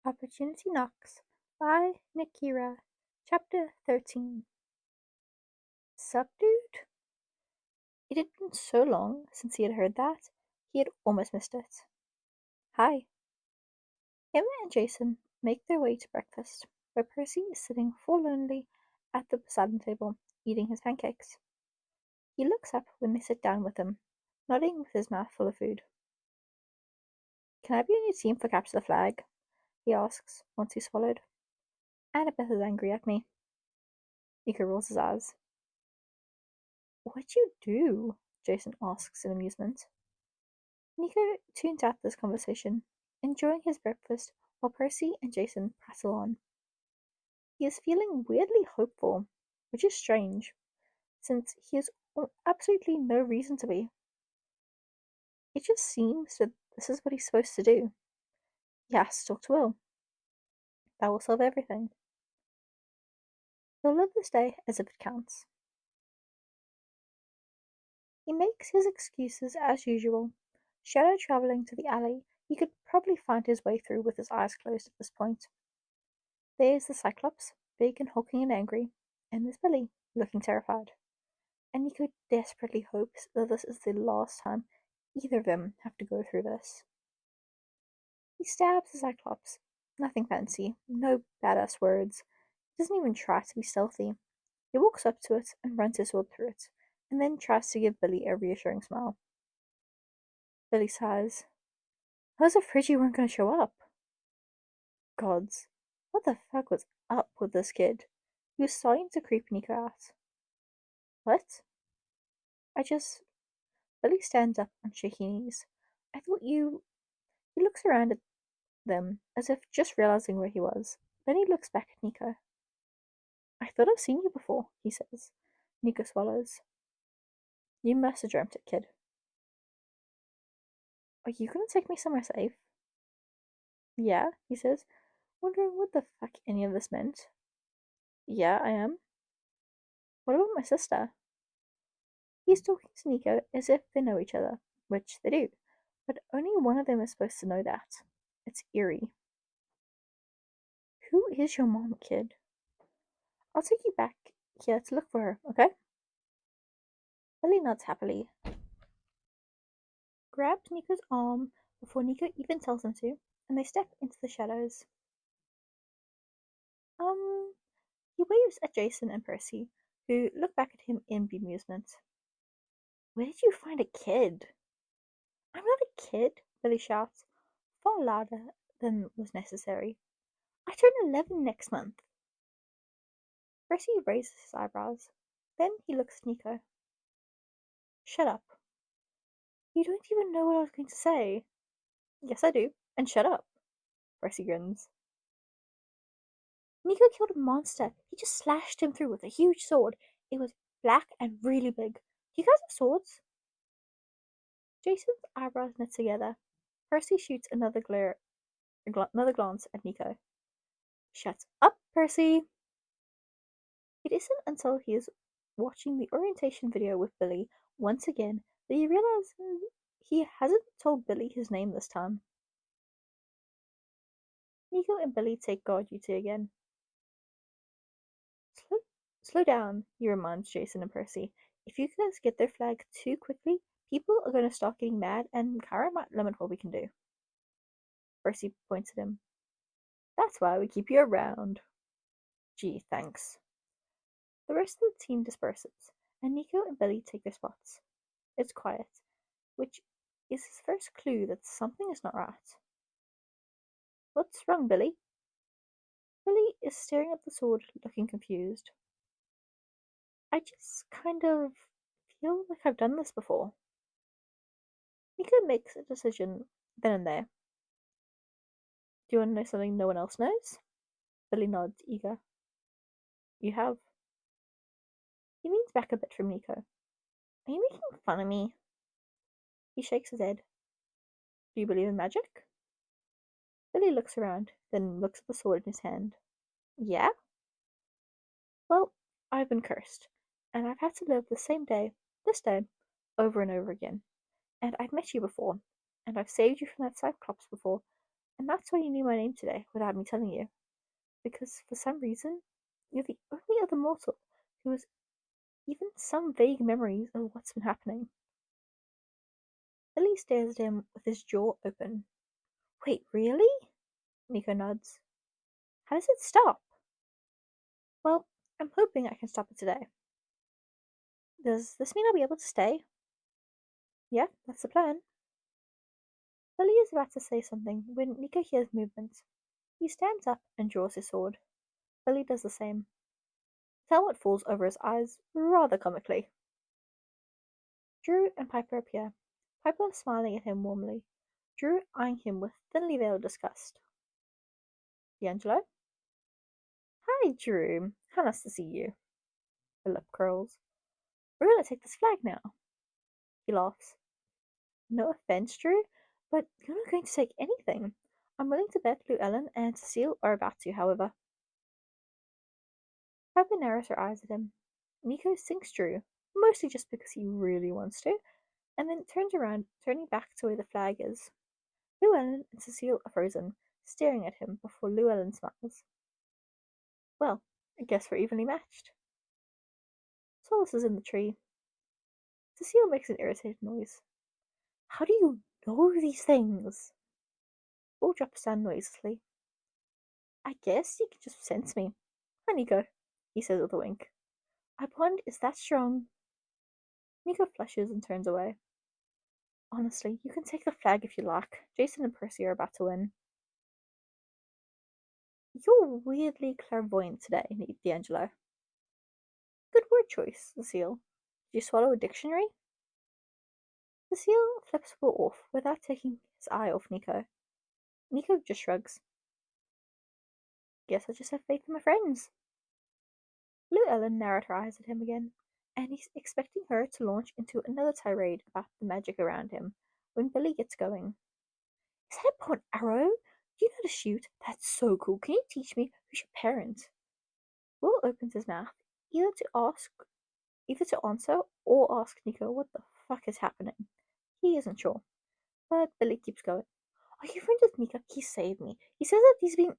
Opportunity Knocks by nikkiRA. Chapter 13. Sup, dude? It had been so long since he had heard that, he had almost missed it. Hi. Emma and Jason make their way to breakfast, where Percy is sitting forlornly at the beside him table, eating his pancakes. He looks up when they sit down with him, nodding with his mouth full of food. Can I be on your team for capture the flag? He asks, once he's swallowed. Annabeth is angry at me. Nico rolls his eyes. What'd you do? Jason asks in amusement. Nico tunes out this conversation, enjoying his breakfast while Percy and Jason prattle on. He is feeling weirdly hopeful, which is strange, since he has absolutely no reason to be. It just seems that this is what he's supposed to do. He has to talk to Will. That will solve everything. He'll live this day as if it counts. He makes his excuses as usual, shadow travelling to the alley he could probably find his way through with his eyes closed at this point. There's the Cyclops, big and hulking and angry, and there's Billy, looking terrified. And Nico desperately hopes that this is the last time either of them have to go through this. He stabs the Cyclops. Nothing fancy, no badass words. He doesn't even try to be stealthy. He walks up to it and runs his sword through it, and then tries to give Billy a reassuring smile. Billy sighs. I was afraid you weren't going to show up. Gods, what the fuck was up with this kid? He was starting to creep Nico out. What? I just. Billy stands up on shaky knees. I thought you. He looks around at them as if just realizing where he was. Then he looks back at Nico. I thought I've seen you before, he says. Nico swallows. You must have dreamt it, kid. Are you going to take me somewhere safe? Yeah, he says, wondering what the fuck any of this meant. Yeah, I am. What about my sister? He's talking to Nico as if they know each other, which they do, but only one of them is supposed to know that. It's eerie. Who is your mom, kid? I'll take you back here to look for her, okay? Billy nods happily, grabs Nico's arm before Nico even tells him to, and they step into the shadows. Um, he waves at Jason and Percy, who look back at him in bemusement. Where did you find a kid? I'm not a kid, Billy shouts, far louder than was necessary. I turn 11 next month. Percy raises his eyebrows. Then he looks at Nico. Shut up. You don't even know what I was going to say. Yes, I do. And shut up. Percy grins. Nico killed a monster. He just slashed him through with a huge sword. It was black and really big. Do you guys have swords? Jason's eyebrows knit together. Percy shoots another glance at Nico. Shut up, Percy. It isn't until he is watching the orientation video with Billy once again that he realizes he hasn't told Billy his name this time. Nico and Billy take guard duty again. Slow down, he reminds Jason and Percy. If you guys get their flag too quickly, people are going to start getting mad and Kara might limit what we can do. Percy points at him. That's why we keep you around. Gee, thanks. The rest of the team disperses, and Nico and Billy take their spots. It's quiet, which is his first clue that something is not right. What's wrong, Billy? Billy is staring at the sword, looking confused. I just kind of feel like I've done this before. Nico makes a decision then and there. Do you want to know something no one else knows? Billy nods, eager. You have. He leans back a bit from Nico. Are you making fun of me? He shakes his head. Do you believe in magic? Billy looks around, then looks at the sword in his hand. Yeah? Well, I've been cursed, and I've had to live the same day, this day, over and over again. And I've met you before, and I've saved you from that Cyclops before, And that's why you knew my name today without me telling you. Because for some reason, you're the only other mortal who has even some vague memories of what's been happening. Billy stares at him with his jaw open. Wait, really? Nico nods. How does it stop? Well, I'm hoping I can stop it today. Does this mean I'll be able to stay? Yeah, that's the plan. Billy is about to say something when Nico hears movement. He stands up and draws his sword. Billy does the same. His helmet falls over his eyes rather comically. Drew and Piper appear. Piper smiling at him warmly. Drew eyeing him with thinly veiled disgust. D'Angelo? Hi, Drew. How nice to see you. Her lip curls. We're gonna take this flag now. He laughs. No offense, Drew, but you're not going to take anything. I'm willing to bet Llewellyn and Cecile are about to, however. Piper narrows her eyes at him. Nico sinks Drew, mostly just because he really wants to, and then turns around, turning back to where the flag is. Llewellyn and Cecile are frozen, staring at him before Llewellyn smiles. Well, I guess we're evenly matched. Solace is in the tree. Cecile makes an irritated noise. How do you know these things? Bull drops down noiselessly. I guess you can just sense me. Hi, Nico, he says with a wink. Our bond is that strong. Nico flushes and turns away. Honestly, you can take the flag if you like. Jason and Percy are about to win. You're weirdly clairvoyant today, D'Angelo. Good word choice, Cecile. Did you swallow a dictionary? Cecile flips Will off without taking his eye off Nico. Nico just shrugs. Guess I just have faith in my friends. Llewellyn narrowed her eyes at him again, and he's expecting her to launch into another tirade about the magic around him when Billy gets going. Is that a bow and arrow? Do you know how to shoot? That's so cool. Can you teach me? Who's your parent? Will opens his mouth, either to answer or ask Nico what the fuck is happening. He isn't sure, but Billy keeps going. Are you friends with Nico? He saved me. He says that he's been.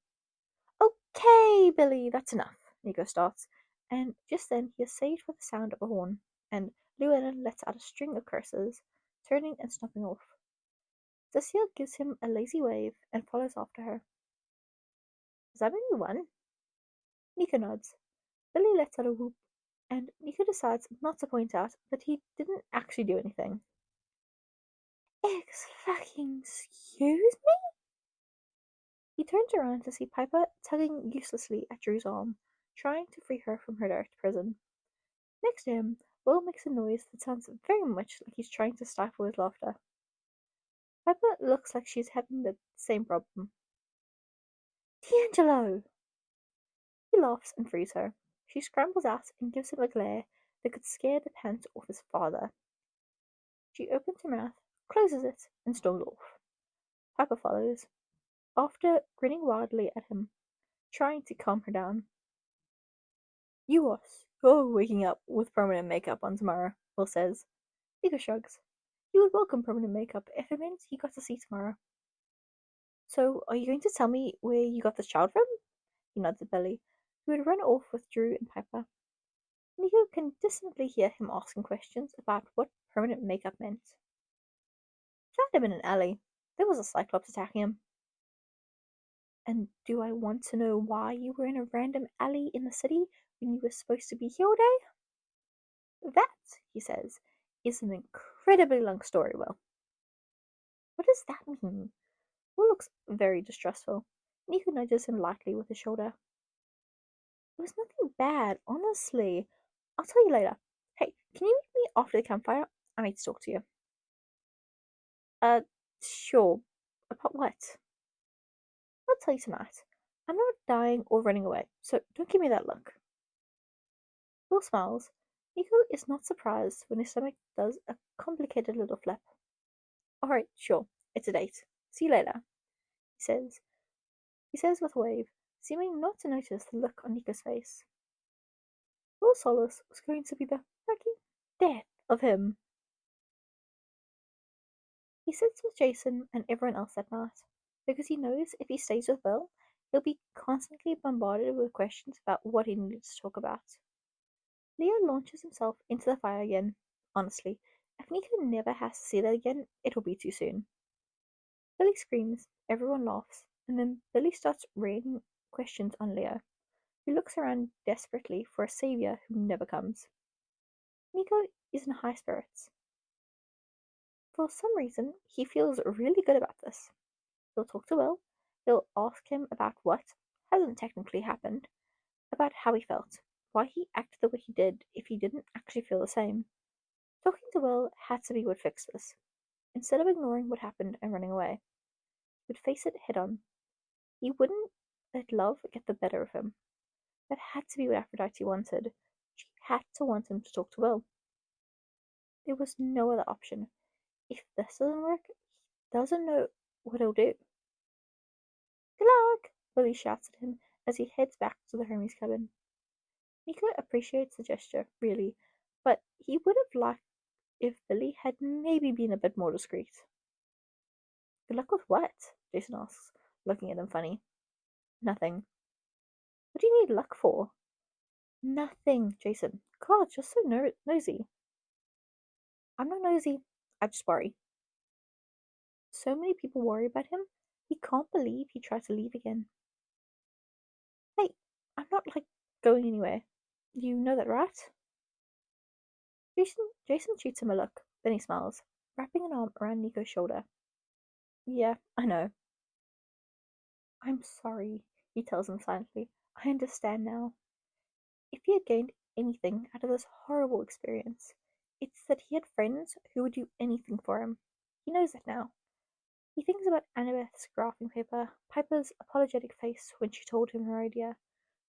Okay, Billy, that's enough. Nico starts, and just then he is saved by the sound of a horn, and Llewellyn lets out a string of curses, turning and stomping off. Cecile gives him a lazy wave and follows after her. Is that only one? Nico nods. Billy lets out a whoop, and Nico decides not to point out that he didn't actually do anything. Excuse me? He turns around to see Piper tugging uselessly at Drew's arm, trying to free her from her dark prison. Next to him, Will makes a noise that sounds very much like he's trying to stifle his laughter. Piper looks like she's having the same problem. D'Angelo! He laughs and frees her. She scrambles out and gives him a glare that could scare the pants off his father. She opens her mouth, closes it, and storms off. Piper follows, after grinning wildly at him, trying to calm her down. You're waking up with permanent makeup on tomorrow, Will says. Nico shrugs. He would welcome permanent makeup if it meant he got to see tomorrow. So, are you going to tell me where you got this child from? He nods at Billy, who had run off with Drew and Piper. Nico can distantly hear him asking questions about what permanent makeup meant. Found him in an alley. There was a Cyclops attacking him. And do I want to know why you were in a random alley in the city when you were supposed to be here all day? That, he says, is an incredibly long story, Will. What does that mean? Will looks very distrustful. Nico nudges him lightly with his shoulder. It was nothing bad, honestly. I'll tell you later. Hey, can you meet me after the campfire? I need to talk to you. Sure. About what? I'll tell you tonight. I'm not dying or running away, so don't give me that look. Will smiles. Nico is not surprised when his stomach does a complicated little flap. Alright, sure. It's a date. See you later, he says. He says with a wave, seeming not to notice the look on Nico's face. Will Solace was going to be the fucking death of him. He sits with Jason and everyone else that night. because he knows if he stays with Will, he'll be constantly bombarded with questions about what he needs to talk about. Leo launches himself into the fire again. Honestly, if Nico never has to see that again, it'll be too soon. Billy screams, everyone laughs, and then Billy starts raining questions on Leo, who looks around desperately for a savior who never comes. Nico is in high spirits. For some reason, he feels really good about this. He'll talk to Will, he'll ask him about what hasn't technically happened, about how he felt, why he acted the way he did if he didn't actually feel the same. Talking to Will had to be what fixed this. Instead of ignoring what happened and running away, he would face it head on. He wouldn't let love get the better of him. That had to be what Aphrodite wanted. She had to want him to talk to Will. There was no other option. If this doesn't work, he doesn't know what he'll do. Good luck! Billy shouts at him as he heads back to the Hermes cabin. Nico appreciates the gesture, really, but he would have liked if Billy had maybe been a bit more discreet. Good luck with what? Jason asks, looking at him funny. Nothing. What do you need luck for? Nothing, Jason. God, you're so nosy. I'm not nosy. I just worry. So many people worry about him. He can't believe he tried to leave again. Hey, I'm not going anywhere. You know that, right? Jason shoots him a look, then he smiles, wrapping an arm around Nico's shoulder. Yeah, I know. I'm sorry, he tells him silently. I understand now. If he had gained anything out of this horrible experience, it's that he had friends who would do anything for him. He knows that now. He thinks about Annabeth's graphing paper, Piper's apologetic face when she told him her idea,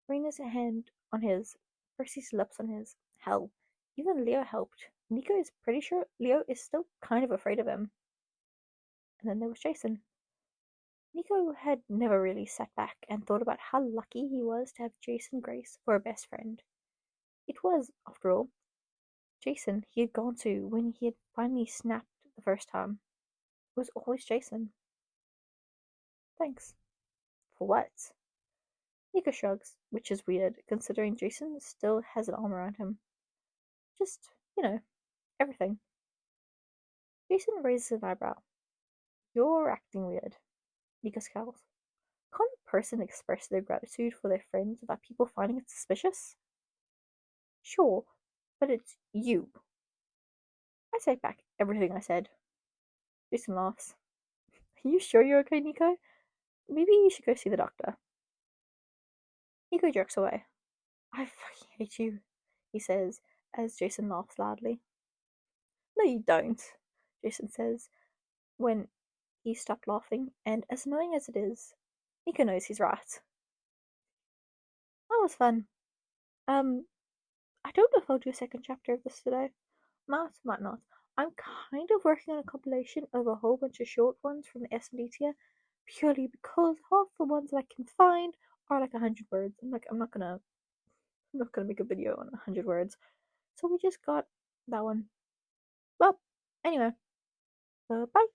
Rena's hand on his, Percy's lips on his. Hell, even Leo helped. Nico is pretty sure Leo is still kind of afraid of him. And then there was Jason. Nico had never really sat back and thought about how lucky he was to have Jason Grace for a best friend. It was, after all, Jason he had gone to when he had finally snapped the first time. It was always Jason. Thanks. For what? Nico shrugs, which is weird, considering Jason still has an arm around him. Just, everything. Jason raises an eyebrow. You're acting weird. Nico scowls. Can't a person express their gratitude for their friends without people finding it suspicious? Sure, but it's you. I take back everything I said. Jason laughs. Are you sure you're okay, Nico? Maybe you should go see the doctor. Nico jerks away. I fucking hate you, he says as Jason laughs loudly. No, you don't, Jason says when he stopped laughing, and as annoying as it is, Nico knows he's right. That was fun. I don't know if I'll do a second chapter of this today. Might not. I'm kind of working on a compilation of a whole bunch of short ones from the S&D tier, purely because half the ones that I can find are 100 words. I'm not gonna make a video on 100 words. So we just got that one. Well, anyway, bye.